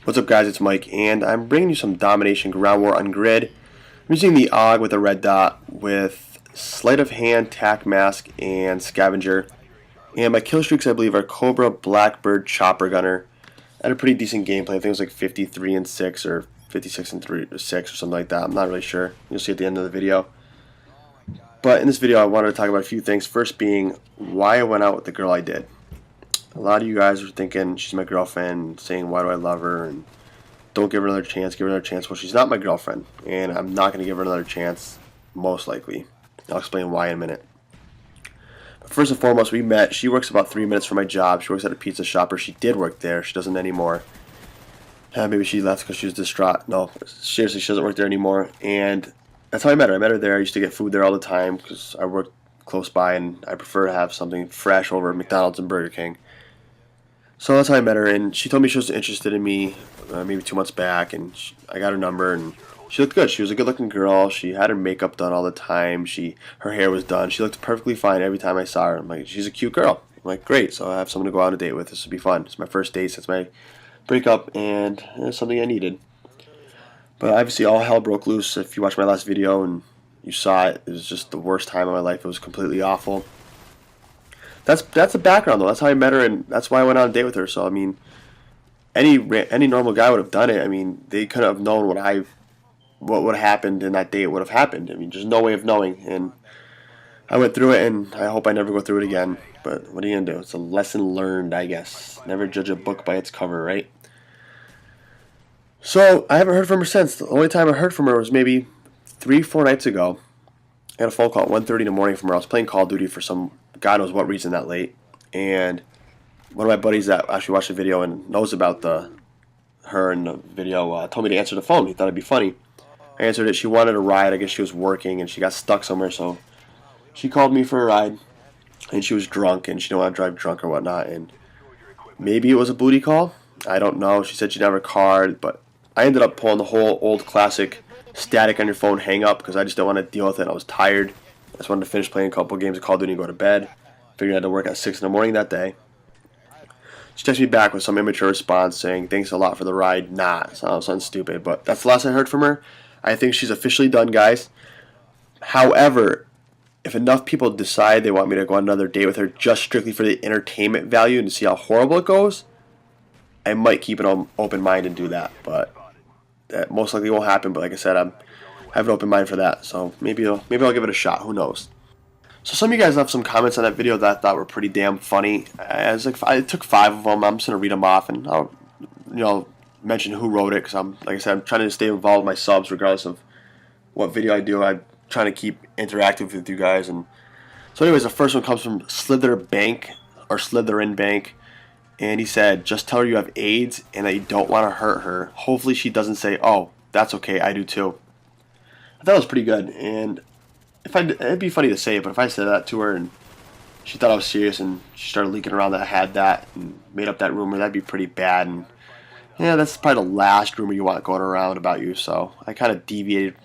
What's up guys, it's Mike and I'm bringing you some Domination Ground War on Grid. I'm using the AUG with a red dot with Sleight of Hand, Tac Mask, and Scavenger. And my kill streaks I believe are Cobra, Blackbird, Chopper Gunner. I had a pretty decent gameplay. I think it was like 53 and 6 or 56 and 3 or 6 or something like that. I'm not really sure. You'll see at the end of the video. But in this video I wanted to talk about a few things. First being why I went out with the girl I did. A lot of you guys are thinking she's my girlfriend, saying why do I love her and don't give her another chance, give her another chance. Well, she's not my girlfriend, and I'm not going to give her another chance, most likely. I'll explain why in a minute. But first and foremost, we met. She works about 3 minutes from my job. She works at a pizza shop, or she did work there. She doesn't anymore. Maybe she left because she was distraught. No, seriously, she doesn't work there anymore. And that's how I met her. I met her there. I used to get food there all the time because I worked close by, and I prefer to have something fresh over McDonald's and Burger King. So that's how I met her, and she told me she was interested in me maybe 2 months back, and I got her number, and she looked good. She was a good-looking girl. She had her makeup done all the time. Her hair was done. She looked perfectly fine every time I saw her. I'm like, she's a cute girl. I'm like, great, so I have someone to go on a date with. This would be fun. It's my first date since my breakup, and it's something I needed. But obviously, all hell broke loose. If you watched my last video and you saw it, it was just the worst time of my life. It was completely awful. That's the background though. That's how I met her, and that's why I went on a date with her. So I mean, any normal guy would have done it. I mean, they couldn't have known what would have happened in that date would have happened. I mean, there's no way of knowing. And I went through it, and I hope I never go through it again. But what are you gonna do? It's a lesson learned, I guess. Never judge a book by its cover, right? So I haven't heard from her since. The only time I heard from her was maybe 3-4 nights ago. I got a phone call at 1:30 in the morning from her. I was playing Call of Duty for some God knows what reason that late, and one of my buddies that actually watched the video and knows about her in the video told me to answer the phone. He thought it'd be funny. I answered it. She wanted a ride. I guess she was working and she got stuck somewhere, so she called me for a ride. And she was drunk and she didn't want to drive drunk or whatnot. And maybe it was a booty call. I don't know. She said she'd have her card, but I ended up pulling the whole old classic static on your phone hang up because I just didn't want to deal with it. I was tired. I just wanted to finish playing a couple games of Call of Duty and go to bed. Figured I had to work at 6 in the morning that day. She texted me back with some immature response saying, thanks a lot for the ride. Nah, something stupid. But that's the last I heard from her. I think she's officially done, guys. However, if enough people decide they want me to go on another date with her just strictly for the entertainment value and to see how horrible it goes, I might keep an open mind and do that. But that most likely won't happen. But like I said, I have an open mind for that. So maybe I'll give it a shot. Who knows? So some of you guys left some comments on that video that I thought were pretty damn funny. I took 5 of them. I'm just gonna read them off, and I'll mention who wrote it because like I said, I'm trying to stay involved with my subs regardless of what video I do. I'm trying to keep interactive with you guys. And so, anyways, the first one comes from Slither Bank or Slytherin Bank, and he said, "Just tell her you have AIDS and that you don't want to hurt her. Hopefully, she doesn't say, 'Oh, that's okay, I do too.'" I thought it was pretty good, and it'd be funny to say it, but if I said that to her and she thought I was serious and she started leaking around that I had that and made up that rumor, that'd be pretty bad. And yeah, that's probably the last rumor you want going around about you. So I kind of deviate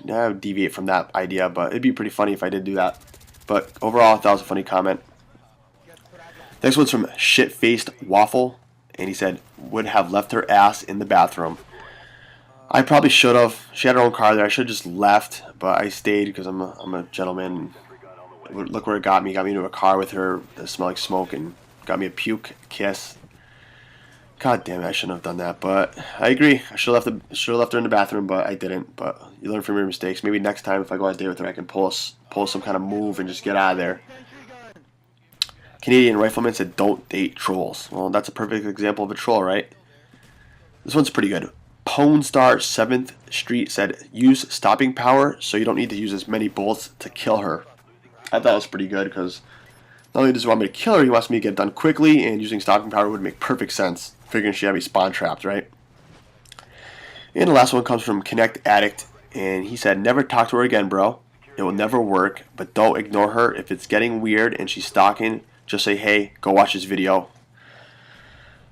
from that idea, but it'd be pretty funny if I did do that. But overall, I thought it was a funny comment. Next one's from Shit-Faced Waffle, and he said, "Would have left her ass in the bathroom." I probably should have. She had her own car there. I should have just left, but I stayed because I'm a gentleman. Look where it got me. Got me into a car with her that smelled like smoke and got me a puke kiss. God damn it, I shouldn't have done that. But I agree. I should have left her in the bathroom, but I didn't. But you learn from your mistakes. Maybe next time if I go on a date with her, I can pull some kind of move and just get out of there. Canadian Rifleman said, "Don't date trolls." Well, that's a perfect example of a troll, right? This one's pretty good. Pone Star 7th Street said, "Use stopping power so you don't need to use as many bullets to kill her." I thought it was pretty good because not only does he want me to kill her, he wants me to get it done quickly, and using stopping power would make perfect sense, figuring she had me spawn trapped, right? And the last one comes from Connect Addict, and he said, "Never talk to her again, bro. It will never work, but don't ignore her. If it's getting weird and she's stalking, just say, 'Hey, go watch this video.'"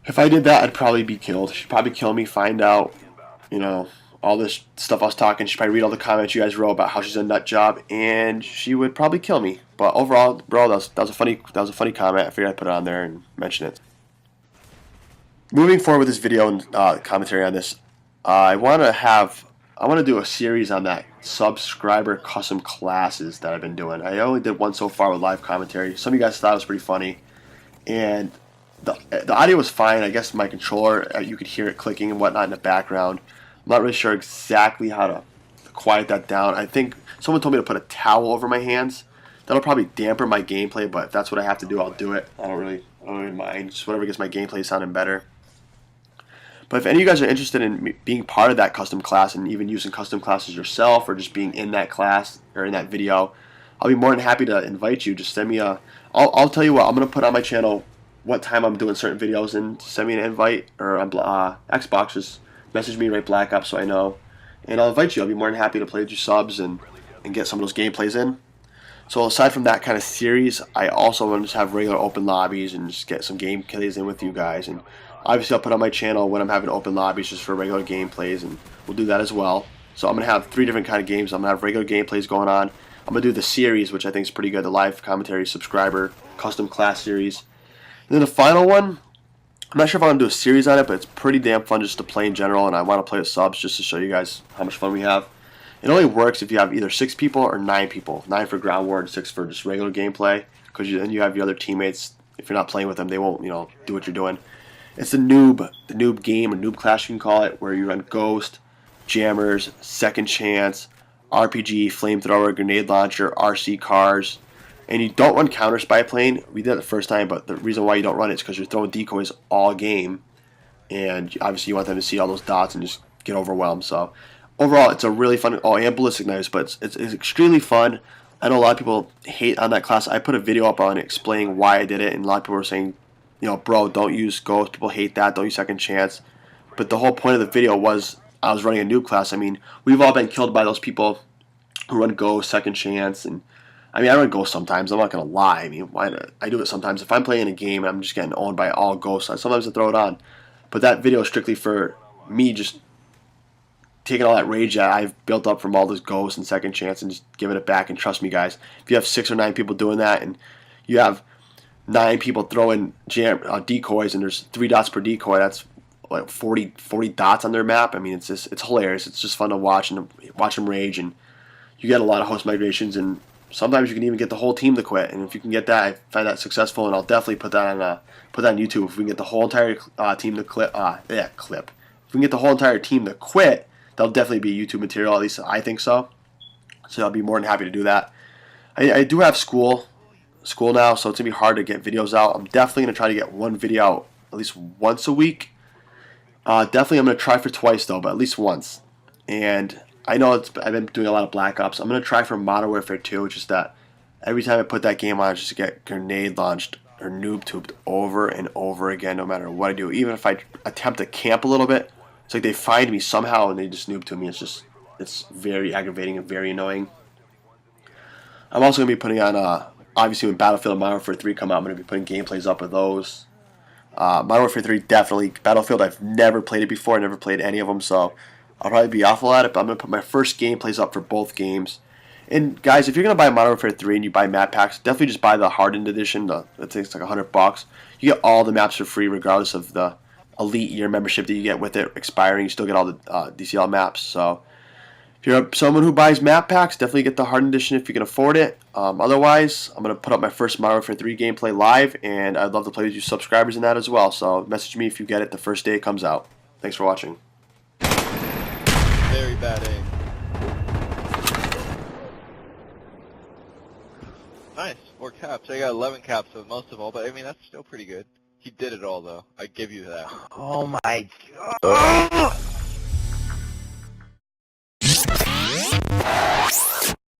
If I did that, I'd probably be killed. She'd probably kill me, find out, all this stuff I was talking. She'd probably read all the comments you guys wrote about how she's a nut job, and she would probably kill me. But overall, bro, that was a funny comment. I figured I'd put it on there and mention it. moving forward with this video and commentary on this, I want to do a series on that subscriber custom classes that I've been doing. I only did one so far with live commentary. Some of you guys thought it was pretty funny, and the audio was fine. I guess my controller, you could hear it clicking and whatnot in the background. I'm not really sure exactly how to quiet that down. I think someone told me to put a towel over my hands. That'll probably dampen my gameplay, but if that's what I have to do, I'll do it. I don't really mind. Just whatever gets my gameplay sounding better. But if any of you guys are interested in being part of that custom class and even using custom classes yourself or just being in that class or in that video, I'll be more than happy to invite you. Just send me a... I'll tell you what, I'm going to put on my channel what time I'm doing certain videos and send me an invite, or on Xbox, just message me, write Black Ops so I know. And I'll invite you. I'll be more than happy to play with you subs and get some of those gameplays in. So aside from that kind of series, I also want to just have regular open lobbies and just get some gameplays in with you guys. And obviously I'll put on my channel when I'm having open lobbies just for regular gameplays, and we'll do that as well. So I'm going to have 3 different kind of games. I'm going to have regular gameplays going on. I'm going to do the series, which I think is pretty good, the live commentary subscriber custom class series. And then the final one, I'm not sure if I'm going to do a series on it, but it's pretty damn fun just to play in general, and I want to play with subs just to show you guys how much fun we have. It only works if you have either 6 people or 9 people. 9 for ground war and 6 for just regular gameplay, because then you have your other teammates. If you're not playing with them, they won't, do what you're doing. It's the noob game, or noob class you can call it, where you run Ghost, Jammers, Second Chance, RPG, Flamethrower, Grenade Launcher, RC Cars, and you don't run Counter Spy Plane. We did it the first time, but the reason why you don't run it is because you're throwing decoys all game, and obviously you want them to see all those dots and just get overwhelmed. So overall, it's a really fun. Oh, and ballistic knives, but it's extremely fun. I know a lot of people hate on that class. I put a video up on it explaining why I did it, and a lot of people were saying, bro, don't use Ghost. People hate that. Don't use Second Chance. But the whole point of the video was I was running a noob class. I mean, we've all been killed by those people who run Ghost, Second Chance, and I mean, I run Ghost sometimes. I'm not gonna lie. I mean, I do it sometimes. If I'm playing a game and I'm just getting owned by all Ghosts, sometimes I throw it on. But that video is strictly for me just taking all that rage that I've built up from all those Ghosts and Second Chance and just giving it back. And trust me, guys, if you have 6 or 9 people doing that, and you have 9 people throwing decoys, and there's 3 dots per decoy, that's like 40 dots on their map. I mean, it's hilarious. It's just fun to watch and watch them rage, and you get a lot of host migrations, and sometimes you can even get the whole team to quit. And if you can get that, I find that successful, and I'll definitely put that on YouTube. If we can get the whole entire team to clip. If we can get the whole entire team to quit, that'll definitely be YouTube material. At least I think so. So I'll be more than happy to do that. I do have school now, so it's gonna be hard to get videos out. I'm definitely gonna try to get one video out at least once a week. Definitely, I'm gonna try for twice though, but at least once. And I know I've been doing a lot of Black Ops. I'm gonna try for Modern Warfare 2. It's just that every time I put that game on, I just get grenade launched or noob tubed over and over again, no matter what I do. Even if I attempt to camp a little bit, it's like they find me somehow and they just noob to me. It's very aggravating and very annoying. I'm also gonna be putting on obviously when Battlefield and Modern Warfare 3 come out, I'm gonna be putting gameplays up of those. Modern Warfare 3 definitely. Battlefield, I've never played it before. I never played any of them, so I'll probably be awful at it, but I'm going to put my first gameplays up for both games. And guys, if you're going to buy Modern Warfare 3 and you buy map packs, definitely just buy the hardened edition. I think it's like $100. You get all the maps for free regardless of the Elite year membership that you get with it expiring. You still get all the DCL maps. So if you're someone who buys map packs, definitely get the hardened edition if you can afford it. Otherwise, I'm going to put up my first Modern Warfare 3 gameplay live, and I'd love to play with you subscribers in that as well. So message me if you get it the first day it comes out. Thanks for watching. Very bad aim. Nice, 4 caps. I got 11 caps with most of all, but I mean, that's still pretty good. He did it all, though. I give you that. Oh my god.